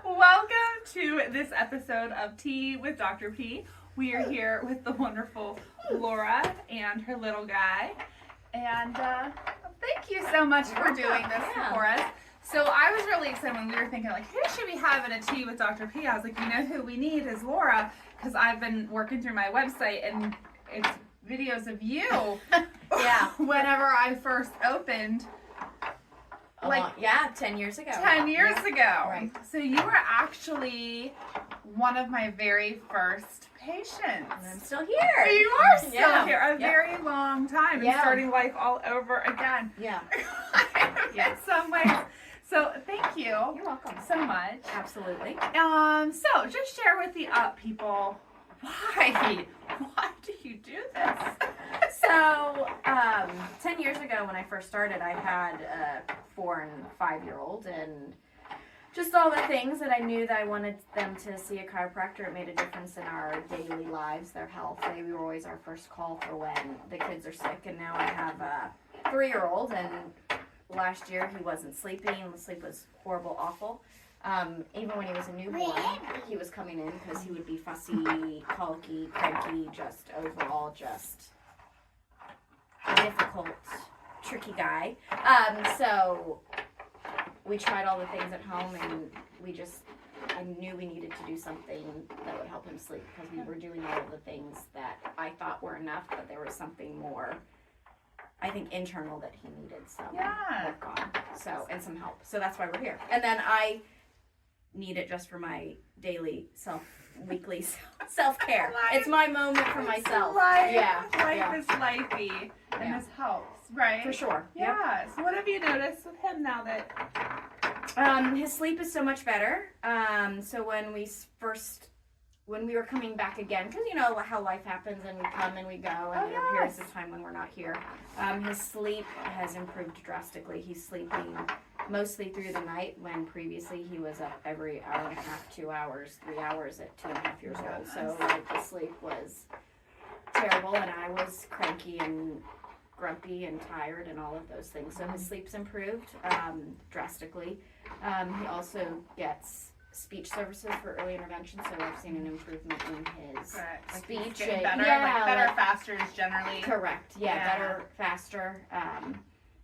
Welcome to this episode of Tea with Dr. P. We are here with the wonderful Laura and her little guy. And thank you so much for doing this for us. So I was really excited when we were thinking, like, who should we have in a Tea with Dr. P? I was like, you know who we need is Laura, because I've been working through my website and it's videos of you. Yeah. Whenever I first opened. 10 years ago. 10 years ago. Right. So you were actually one of my very first patients. And I'm still here. You are still here. A very long time. And starting life all over again. Yeah. In some ways. So thank you. You're welcome. So much. Absolutely. So just share with the people why do you do this? So, 10 years ago when I first started, I had a 4 and 5-year-old, and just all the things that I knew that I wanted them to see a chiropractor. It made a difference in our daily lives, their health. They were always our first call for when the kids are sick, and now I have a 3-year-old, and last year he wasn't sleeping. The sleep was horrible, awful. Even when he was a newborn, he was coming in because he would be fussy, colicky, cranky, just overall just difficult, tricky guy. So we tried all the things at home, and I knew we needed to do something that would help him sleep, because we were doing all of the things that I thought were enough, but there was something more, I think, internal that he needed some work on. So, and some help. So that's why we're here. And then I need it just for my daily weekly self-care. It's my moment for myself. Life Yeah. is lifey, and this helps, right? For sure. Yeah. Yep. So what have you noticed with him now that... His sleep is so much better. So when we were coming back again, because you know how life happens, and we come and we go, and there are periods of time when we're not here. His sleep has improved drastically. He's sleeping mostly through the night, when previously he was up every hour and a half, 2 hours, 3 hours at 2.5 years old. So the sleep was terrible, and I was cranky and grumpy and tired and all of those things. So his sleep's improved drastically. He also gets speech services for early intervention, so I've seen an improvement in his speech. Getting better, faster is generally. Correct. Better, faster.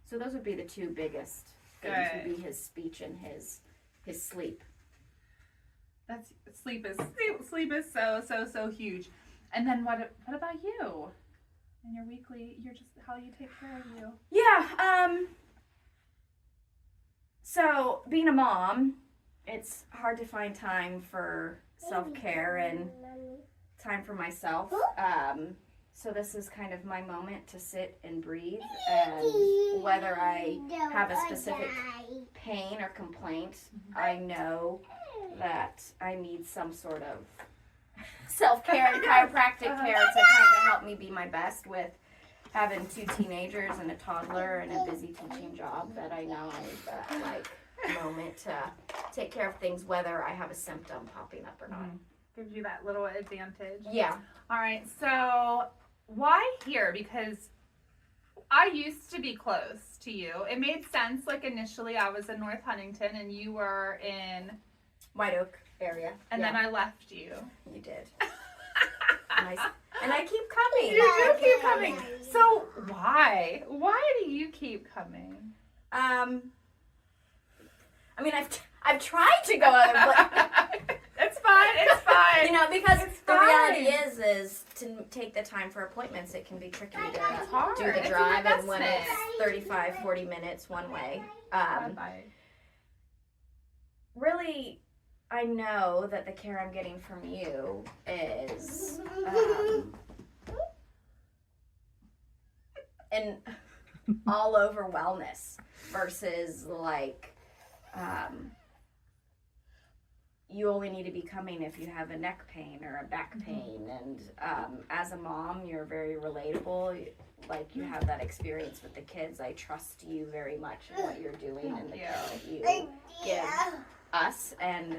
So those would be the two biggest things. Would be his speech and his sleep. Sleep is so huge. And then what about you? And your weekly, how you take care of you? Yeah. So being a mom, it's hard to find time for self-care and time for myself. So this is kind of my moment to sit and breathe, and whether I have a specific pain or complaint, I know that I need some sort of self-care and chiropractic care to kind of help me be my best with having 2 teenagers and a toddler and a busy teaching job, that I know I need that moment to take care of things, whether I have a symptom popping up or not. Gives you that little advantage. Yeah. All right, so why here? Because I used to be close to you. It made sense, initially I was in North Huntington and you were in White Oak area. And then I left you. You did. And I keep coming. You do keep coming. So why? Why do you keep coming? I mean, I've tried to go other places. It's fine. You know, because the reality is to take the time for appointments, it can be tricky to do the drive, and when it's 35, 40 minutes one way. Really, I know that the care I'm getting from you is an all over wellness versus you only need to be coming if you have a neck pain or a back pain. And as a mom, you're very relatable. You have that experience with the kids. I trust you very much in what you're doing and the care that you give us, and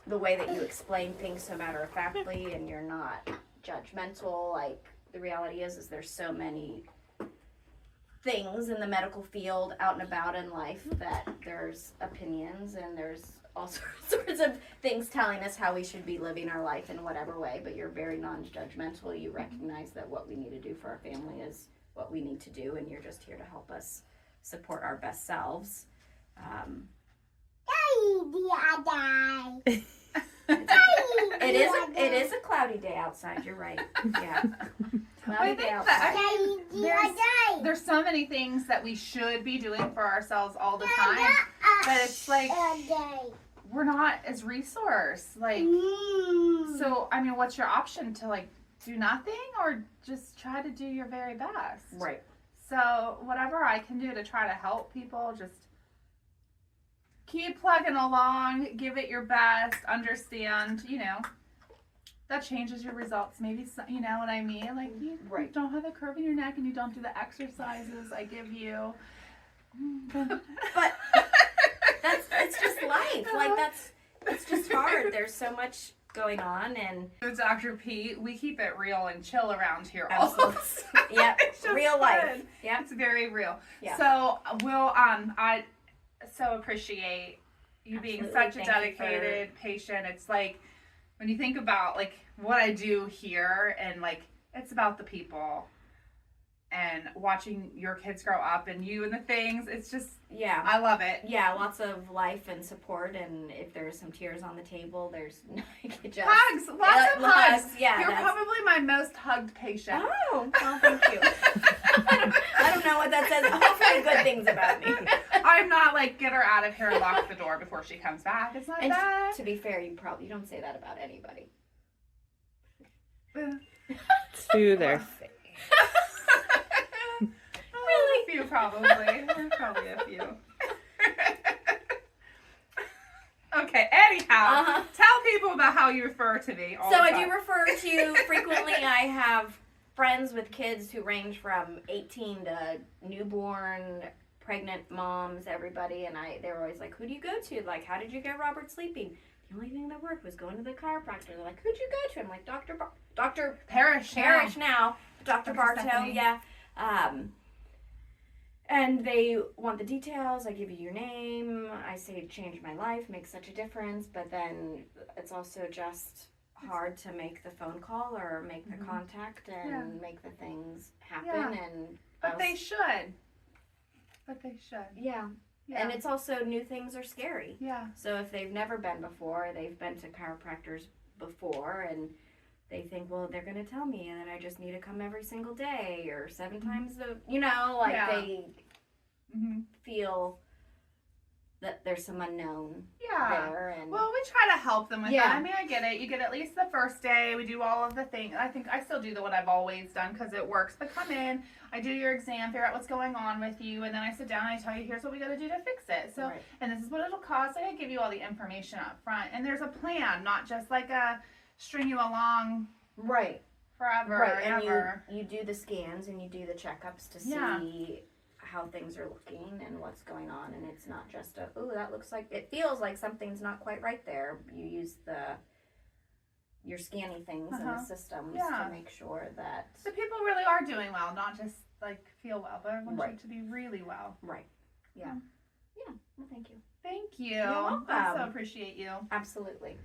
the way that you explain things so matter-of-factly, and you're not judgmental. The reality is there's so many things in the medical field out and about in life that there's opinions and there's all sorts of things telling us how we should be living our life in whatever way, but you're very non-judgmental. You recognize that what we need to do for our family is what we need to do, and you're just here to help us support our best selves. It is a cloudy day outside. You're right. Yeah. Cloudy day outside. There's so many things that we should be doing for ourselves all the time, but it's like we're not as resource. Like, so I mean, what's your option to like do nothing or just try to do your very best? Right. So whatever I can do to try to help people, just keep plugging along, give it your best, understand, you know, that changes your results. Maybe, you know what I mean? Like, you don't have a curve in your neck and you don't do the exercises I give you. But it's just life. Like, it's just hard. There's so much going on. And with Dr. P, we keep it real and chill around here. Absolutely. Yep. Real life. Yeah. It's very real. Yeah. So, I so appreciate you being such a dedicated patient. It's like when you think about like what I do here and like it's about the people and watching your kids grow up and you and the things, it's just I love it. Yeah, lots of life and support, and if there's some tears on the table, there's just hugs, lots of hugs. Yeah, you're probably my most hugged patient. Oh, well, thank you. I don't know what that says. Hopefully good things about me. I'm not like get her out of here and lock the door before she comes back. It's not that. To be fair, you don't say that about anybody. To their face. Really? A few probably. There's probably a few. Okay, anyhow, tell people about how you refer to me all the time. So I do refer to frequently. I have friends with kids who range from 18 to newborn, pregnant moms, everybody, and they're always like, who do you go to? Like, how did you get Robert sleeping? The only thing that worked was going to the chiropractor. They're like, who'd you go to? I'm like, Dr. Parrish now. Dr. Barto, Stephanie. yeah. And they want the details. I give you your name. I say it changed my life, makes such a difference. But then it's also just hard to make the phone call or make the contact and make the things happen. But they should. Yeah. And it's also new things are scary. Yeah. So if they've never been before, they've been to chiropractors before, and they think, well, they're going to tell me, and then I just need to come every single day or 7 times they feel that there's some unknown there. And well, we try to help them with that. I mean, I get it. You get at least the first day. We do all of the things. I think I still do what I've always done because it works. But come in, I do your exam, figure out what's going on with you, and then I sit down and I tell you, here's what we got to do to fix it. So, and this is what it'll cost. I give you all the information up front. And there's a plan, not just like a string you along forever. Right, and you do the scans and you do the checkups to see how things are looking and what's going on, and it's not just that looks like, it feels like something's not quite right there. You use your scanning things in the systems to make sure that the people really are doing well, not just like feel well, but I want you to be really well. Right. Yeah. Yeah. Well, thank you. Thank you. You're welcome. I so appreciate you. Absolutely.